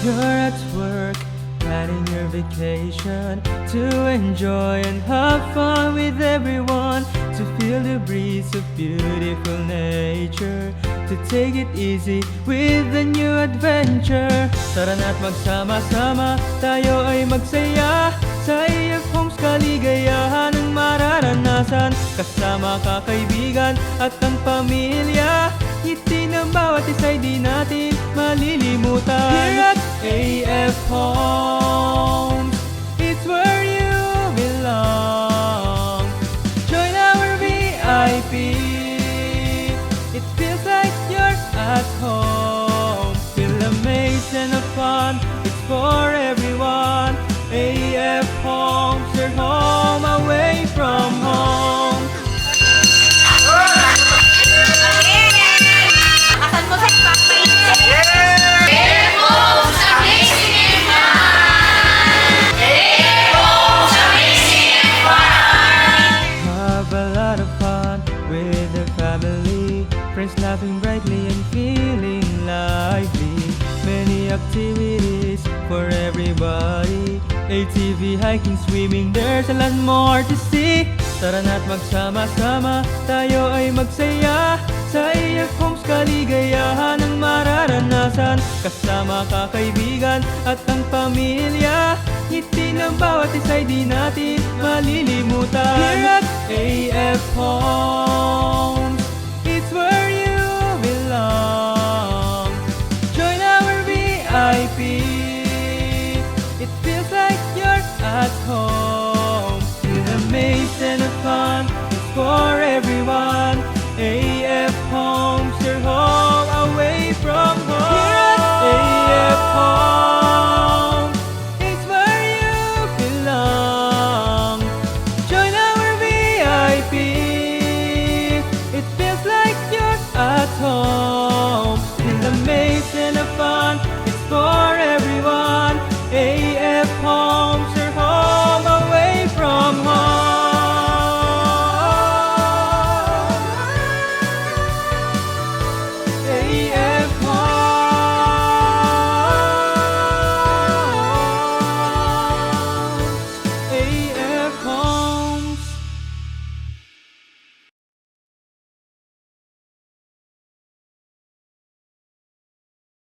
You're at work, planning your vacation to enjoy and have fun with everyone, to feel the breeze of beautiful nature, to take it easy with a new adventure. Tara na't magsama-sama, tayo ay magsaya sa AF Homes, kaligayahan ang mararanasan. Kasama kakaibigan at ang pamilya, ngiti ng bawat isa'y di natin malilimutan. Here at AF Homes, it's where you belong. Join our VIP, it feels like you're at home. Feel amazed and fun, it's for everyone. AF Homes, your home away from home. Asan mo sa Demos Amazing Fun! Demos Amazing Fun! Have a lot of fun with the family, friends laughing brightly and feeling lively. Many activities for everybody, ATV, hiking, swimming, there's a lot more to see. Tara na't magsama-sama, tayo ay magsaya sa AF Homes, kaligayahan ang mararanasan. Kasama kakaibigan at ang pamilya, ngiti ng bawat isa'y di natin malilimutan. Here at AF Homes, it's where you belong. Join our VIP, it feels like you're at home. Feel amazed and fun, it's for everyone. AF Homes, your home away from home. Here at AF Homes.